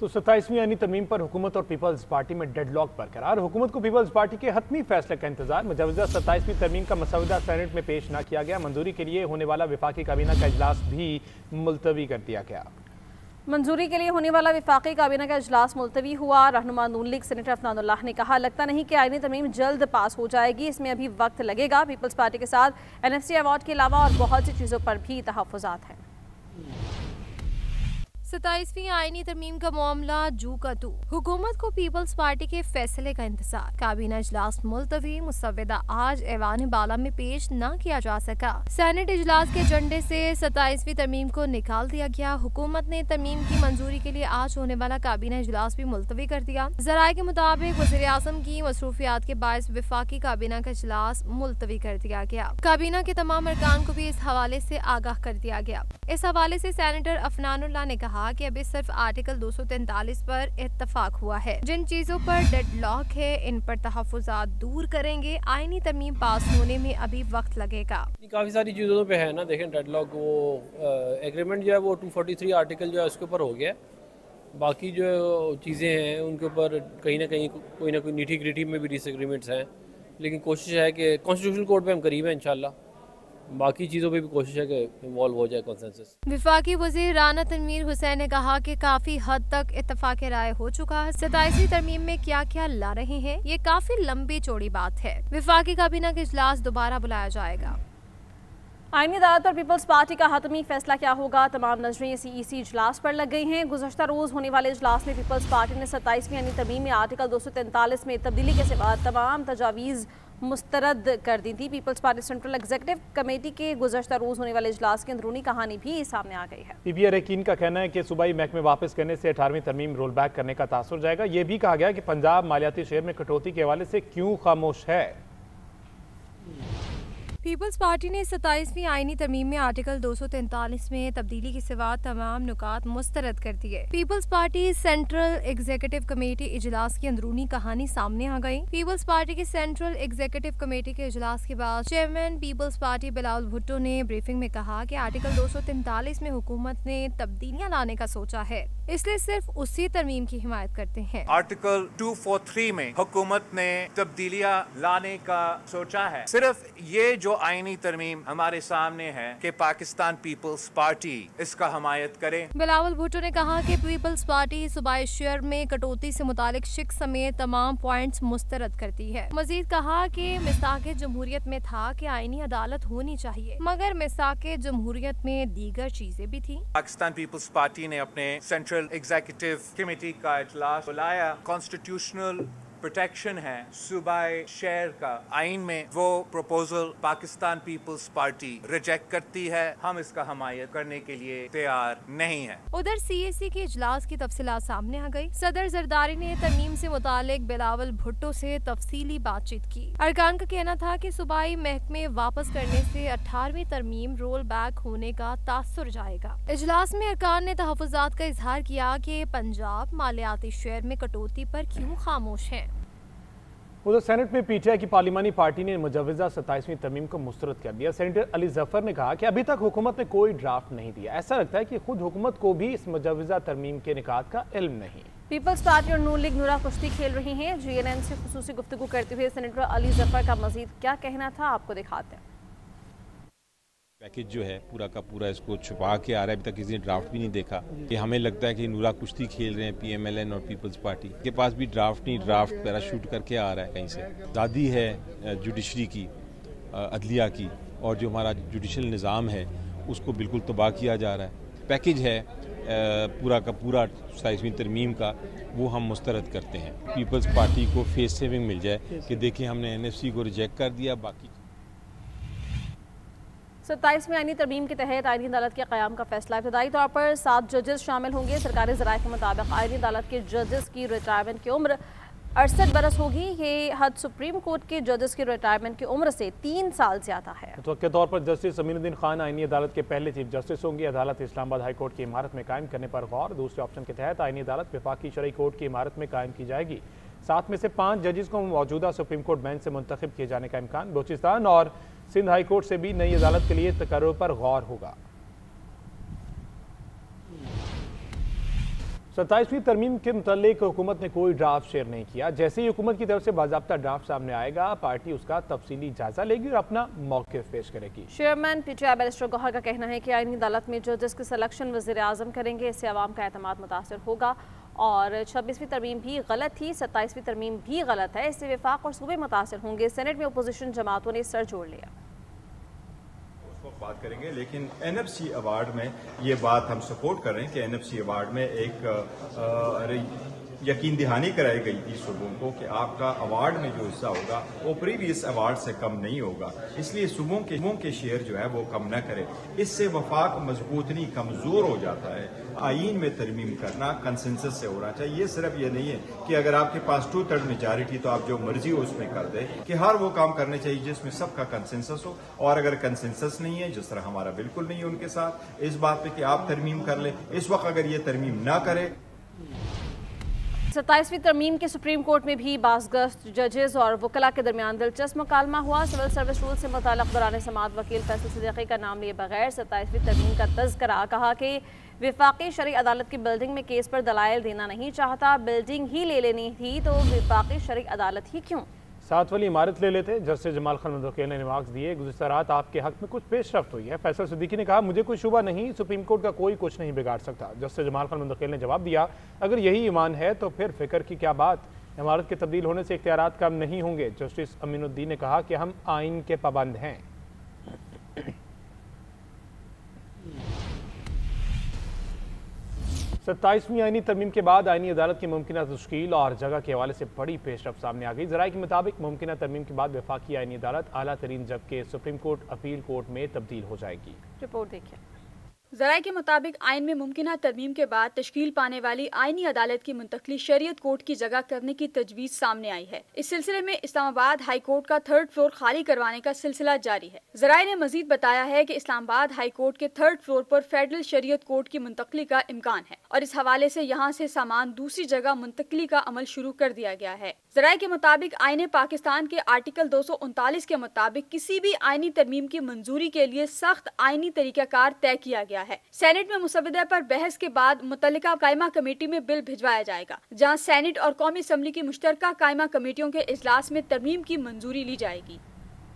तो 27वीं आईनी तरमीम पर हुकूमत और पीपल्स पार्टी में डेडलॉक बरकरार। हुकूमत को पीपल्स पार्टी के हतमी फैसले का इंतजार। मुजवजा 27वीं तरमीम का मसौदा सेनेट में पेश न किया गया। मंजूरी के लिए होने वाला विफाकी काबीना का इजलास भी मुलतवी कर दिया गया। मंजूरी के लिए होने वाला विफाकी काबीना का इजलास मुलतवी हुआ। रहनुमा नून लीग सेनेटर अफनानुल्लाह ने कहा, लगता नहीं कि आईनी तरमीम जल्द पास हो जाएगी, इसमें अभी वक्त लगेगा। पीपल्स पार्टी के साथ NFC अवार्ड के अलावा और बहुत सी चीज़ों पर भी तहफ़्फ़ुज़ात हैं। 27वीं आईनी तरमीम का मामला जू का तू। हुकूमत को पीपल्स पार्टी के फैसले का इंतजार। काबीना इजलास मुलतवी। मुसव्वदा आज ऐवान बाला में पेश न किया जा सका। सेनेट इजलास के एजेंडे से 27वीं तरमीम को निकाल दिया गया। हुकूमत ने तरमीम की मंजूरी के लिए आज होने वाला काबीना इजलास भी मुलतवी कर दिया। जराये के मुताबिक वज़ीर आज़म की मसरूफियात के बायस विफाकी काबीना का इजलास मुलतवी कर दिया गया। काबीना के तमाम अरकान को भी इस हवाले से आगाह कर दिया गया। इस हवाले से सेनेटर अफनानुल्लाह ने कहा कि अभी सिर्फ आर्टिकल 243 पर इत्तफाक हुआ है। जिन चीजों पर डेडलॉक है इन पर तहफ़्फ़ुज़ात दूर करेंगे। आईनी तरमीम पास होने में अभी वक्त लगेगा। काफ़ी सारी चीज़ों पे है ना, देखें डेडलॉक वो एग्रीमेंट जो है वो 243 आर्टिकल जो है उसके ऊपर हो गया है। बाकी जो चीज़ें हैं उनके ऊपर कहीं ना कहीं कोई ना कोई नीटी ग्रिटी में भी डिसएग्रीमेंट्स हैं, लेकिन कोशिश है कि कॉन्स्टिट्यूशनल कोर्ट पे हम करीब हैं इंशाल्लाह। बाकी चीज़ों पे भी कोशिश है कि इन्वॉल्व हो जाए कंसेंसस। विफाकी वज़ीर राना तनवीर हुसैन ने कहा कि काफी हद तक इत्तफाक राय हो चुका है। 27वीं तरमीम में क्या क्या ला रहे हैं, ये काफी लंबी चौड़ी बात है। विफाकी काबीना का इजलास दोबारा बुलाया जाएगा। आईनी अदालत पर पीपल्स पार्टी का हतमी फैसला क्या होगा, तमाम नजरें CEC इजलास पर लग गई हैं। गुज़श्ता रोज होने वाले इजलास में पीपल्स पार्टी ने 27वीं आईनी तरमीम में आर्टिकल 243 में तब्दीली के सिवा तमाम तजावीज़ मुस्तरद कर दी थी। Peoples Party central executive committee के गुज़श्ता रोज होने वाले इजलास की अंदरूनी कहानी भी सामने आ गई है। PPI अरकान का कहना है कि सूबाई महकमे वापस करने से 18वीं तरमीम रोल बैक करने का तासुर जाएगा। ये भी कहा गया कि पंजाब मालियाती शेयर में कटौती के हवाले से क्यों खामोश है। पीपल्स पार्टी ने 27वीं आईनी तरमीम में आर्टिकल 243 में तब्दीली के सिवा तमाम नुकात मुस्तरद कर दिए। Peoples Party central executive committee इजलास की अंदरूनी कहानी सामने आ गई। पीपल्स पार्टी के सेंट्रल एग्जीक्यूटिव कमेटी के इजलास के बाद चेयरमैन पीपल्स पार्टी बिलावल भुट्टो ने ब्रीफिंग में कहा कि आर्टिकल 243 में हुकूमत ने तब्दीलियां लाने का सोचा है, इसलिए सिर्फ उसी तरमीम की हिमायत करते हैं। आर्टिकल 243 में हुकूमत ने तब्दीलियां लाने का सोचा है। सिर्फ ये जो आईनी तरमीम हमारे सामने है कि पाकिस्तान पीपल्स पार्टी इसका हमायत करे। बिलावल भुट्टो ने कहा कि पीपल्स पार्टी सूबाई शेयर में कटौती से मुतालिक शिक समेत तमाम पॉइंट्स मुस्तरद करती है। मजीद कहा कि मिसाके जमहूरियत में था कि आईनी अदालत होनी चाहिए, मगर मिसाके जमहूरियत में दीगर चीजें भी थी। पाकिस्तान पीपल्स पार्टी ने अपने सेंट्रल एग्जीक्यूटिव कमेटी का इजलास बुलाया। कॉन्स्टिट्यूशनल प्रोटेक्शन है सूबाई शेयर का आइन में, वो प्रपोजल पाकिस्तान पीपल्स पार्टी रिजेक्ट करती है। हम इसका हमायत करने के लिए तैयार नहीं है। उधर CAC के इजलास की तफसीलात सामने आ गई। सदर जरदारी ने तरमीम से मुतालिक बिलावल भुट्टो से तफसीली बातचीत की। अरकान का कहना था कि सूबाई महकमे वापस करने से 18वीं तरमीम रोल बैक होने का तासुर जाएगा। इजलास में अरकान ने तहफ़्फ़ुज़ात का इजहार किया कि पंजाब मालियाती शेयर में कटौती पर क्यों खामोश है। उधर सेनेट में PTI की पार्लिमानी पार्टी ने मुजवजा 27वीं तरमीम को मुस्तरद कर दिया। सेनेटर अली जफर ने कहा कि अभी तक हुकूमत ने कोई ड्राफ्ट नहीं दिया। ऐसा लगता है कि खुद हुकूमत को भी इस मुजवजा तरमीम के निकात का इल्म नहीं। पीपल्स पार्टी और नून लीग नूरा कुश्ती खेल रही हैं। GNN से खुसूसी गुफ्तगू करते हुए सेनेटर अली जफर का मजीद क्या कहना था, आपको दिखाते हैं। पैकेज जो है पूरा का पूरा इसको छुपा के आ रहा है, अभी तक किसी ने ड्राफ्ट भी नहीं देखा। कि हमें लगता है कि नूरा कुश्ती खेल रहे हैं PMLN और पीपल्स पार्टी के पास भी ड्राफ्ट नहीं, ड्राफ्ट पैराशूट करके आ रहा है कहीं से। आज़ादी है जुडिशरी की, अदलिया की, और जो हमारा जुडिशल निज़ाम है उसको बिल्कुल तबाह किया जा रहा है। पैकेज है पूरा का पूरा 27वीं तरमीम का, वो हम मुस्तरद करते हैं। पीपल्स पार्टी को फेस सेविंग मिल जाए कि देखिए हमने NFC को रिजेक्ट कर दिया। बाकी 27वीं आईनी तरमीम के तहत आईनी अदालत के क़याम का फैसला। इब्तदाई तौर पर 7 जजेस शामिल होंगे। सरकारी ज़राए के मुताबिक आईनी अदालत के जजेस की रिटायरमेंट की उम्र 68 बरस होगी। ये हद सुप्रीम कोर्ट के जजेस की रिटायरमेंट की उम्र से 3 साल ज़्यादा है। तो के तौर पर जस्टिस अमीनुद्दीन खान आईनी अदालत के पहले चीफ जस्टिस होंगे। अदालत इस्लामाबाद हाई कोर्ट की इमारत में कायम करने पर गौर। दूसरे ऑप्शन के तहत आईनी अदालत वफाकी शरई कोर्ट की इमारत में कायम की जाएगी। 7 में से 5 जजेस को मौजूदा सुप्रीम कोर्ट बेंच से मुंतखब किए जाने का इम्कान। बलूचिस्तान और सिंध हाई कोर्ट से भी नई अदालत के लिए तकर्रुर पर गौर होगा। 27वीं तरमीम के मुतालिक हुकूमत ने कोई ड्राफ्ट शेयर नहीं किया। जैसे ही हुकूमत की तरफ से बाज़ाब्ता ड्राफ्ट सामने आएगा, पार्टी उसका तफसीली जायजा लेगी और अपना मौक़िफ़ पेश करेगी। चेयरमैन पीटीआई बैरिस्टर गौहर का कहना है कि आईनी अदालत में जजेस की सिलेक्शन वज़ीर आज़म करेंगे, इससे अवाम का एतमाद मुतासर होगा। और 26वीं तरमीम भी गलत थी, 27वीं तरमीम भी गलत है, इससे वफाक और सूबे मुतासर होंगे। सेनेट में अपोजिशन जमातों ने सर जोड़ लिया। बात करेंगे, लेकिन एनएफसी अवार्ड में ये बात हम सपोर्ट कर रहे हैं कि एनएफसी अवार्ड में एक यकीन दहानी कराई गई थी सूबों को कि आपका अवार्ड में जो हिस्सा होगा वो प्रीवियस अवार्ड से कम नहीं होगा, इसलिए सूबों के शेयर जो है वो कम न करे। इससे वफाक मजबूत नहीं, कमजोर हो जाता है। आईन में तरमीम करना कंसेंसस से होना चाहिए। ये सिर्फ ये नहीं है कि अगर आपके पास 2/3 मेजॉरिटी तो आप जो मर्जी हो उसमें कर दे, कि हर वो काम करने चाहिए जिसमें सबका कंसेंसस हो। और अगर कंसेंसस नहीं है, जिस तरह हमारा बिल्कुल नहीं है उनके साथ इस बात पे कि आप तरमीम कर ले, इस वक्त अगर ये तरमीम ना करे। 27वीं तरमीम के सुप्रीम कोर्ट में भी बाज़गश्त जजेस और वकला के दरमियान दिलचस्प मुकालमा हुआ। सिविल सर्विस रूल से मुताल्लिक़ दौरान समाअत वकील फैसल सिद्दीकी का नाम लिए बगैर 27वीं तरमीम का तज़किरा, कहा कि वफाकी शरई अदालत की बिल्डिंग में केस पर दलाइल देना नहीं चाहता, बिल्डिंग ही ले लेनी थी तो वफाकी शरई अदालत ही क्यों। 7 वाली इमारत ले लेते। जस्टिस जमाल खान मुंतकिल ने रिमार्क्स दिए, गुज़िश्ता रात आपके हक में कुछ पेशरफ्त हुई है। फैसल सिद्दीकी ने कहा, मुझे कोई शुबा नहीं, सुप्रीम कोर्ट का कोई कुछ नहीं बिगाड़ सकता। जस्टिस जमाल खान मुंतकिल ने जवाब दिया, अगर यही ईमान है तो फिर फिक्र की क्या बात, इमारत के तब्दील होने से इख्तियारात कम नहीं होंगे। जस्टिस अमीनुद्दीन ने कहा कि हम आइन के पाबंद हैं। 27वीं आईनी तरमीम के बाद आईनी अदालत की मुमकिना तश्कील और जगह के हवाले से बड़ी पेशरफ सामने आ गई। ज़राए के मुताबिक मुमकिना तरमीम के बाद वफाकी आईनी अदालत आला तरीन जज के सुप्रीम कोर्ट अपील कोर्ट में तब्दील हो जाएगी। रिपोर्ट देखिए। ज़राए के मुताबिक आइन में मुमकिना तरमीम के बाद तश्कील पाने वाली आईनी अदालत की मुंतकली शरीयत कोर्ट की जगह करने की तजवीज़ सामने आई है। इस सिलसिले में इस्लामाबाद हाई कोर्ट का 3rd फ्लोर खाली करवाने का सिलसिला जारी है। ज़राए ने मजीद बताया है कि इस्लामाबाद हाई कोर्ट के 3rd फ्लोर पर फेडरल शरीयत कोर्ट की मुंतकली का इम्कान है और इस हवाले से यहाँ से सामान दूसरी जगह मुंतकली का अमल शुरू कर दिया गया है। ज़राए के मुताबिक आईने पाकिस्तान के आर्टिकल 239 के मुताबिक किसी भी आईनी तरमीम की मंजूरी के लिए सख्त आईनी तरीकाकार तय किया गया है। सेनेट में मुसवदा पर बहस के बाद मुतल्लिका कायमा कमेटी में बिल भिजवाया जाएगा, जहां सेनेट और कौमी असम्बली की मुश्तरका कायमा कमेटियों के इजलास में तरमीम की मंजूरी ली जाएगी।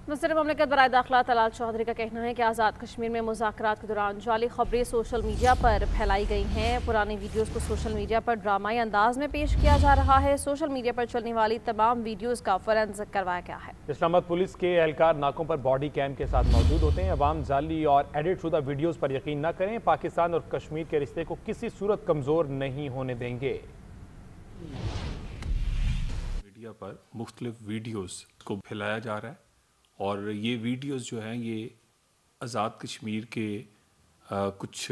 वज़ीर ममलिकत बराए दाखिला तलाल चौधरी का कहना है कि आज़ाद कश्मीर में मुज़ाकरात के दौरान जाली खबरें सोशल मीडिया पर फैलाई गई हैं। पुरानी वीडियोज़ को सोशल मीडिया पर ड्रामाई अंदाज में पेश किया जा रहा है। सोशल मीडिया पर चलने वाली तमाम वीडियोज़ का फोरेंसिक करवाया गया है। इस्लामाबाद पुलिस के एहलकार नाकों पर बॉडी कैम के साथ मौजूद होते हैं। अवाम जाली और एडिट शुदा वीडियोज़ पर यकीन न करें। पाकिस्तान और कश्मीर के रिश्ते को किसी सूरत कमज़ोर नहीं होने देंगे। मीडिया पर मुख्तलिफ वीडियोज़ को फैलाया जा रहा है और ये वीडियोस जो हैं ये आज़ाद कश्मीर के कुछ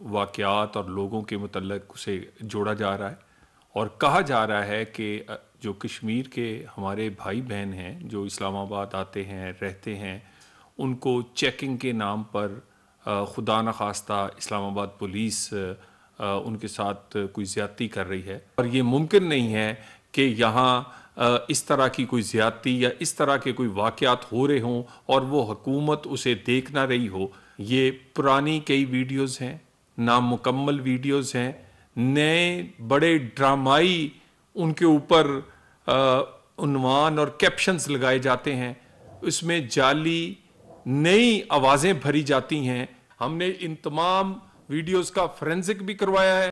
वाक़यात और लोगों के मुतल्लिक़ उसे जोड़ा जा रहा है और कहा जा रहा है कि जो कश्मीर के हमारे भाई बहन हैं जो इस्लामाबाद आते हैं रहते हैं, उनको चेकिंग के नाम पर खुदा न खास्ता इस्लामाबाद पुलिस उनके साथ कोई ज़्यादती कर रही है और ये मुमकिन नहीं है कि यहाँ इस तरह की कोई ज़्यादती या इस तरह के कोई वाक़यात हो रहे हों और वो हुकूमत उसे देख ना रही हो। ये पुरानी कई वीडियोज़ हैं, नामुकम्मल वीडियोज़ हैं, नए बड़े ड्रामाई उनके ऊपर उन्वान और कैप्शंस लगाए जाते हैं, उसमें जाली नई आवाज़ें भरी जाती हैं। हमने इन तमाम वीडियोज़ का फोरेंसिक भी करवाया है।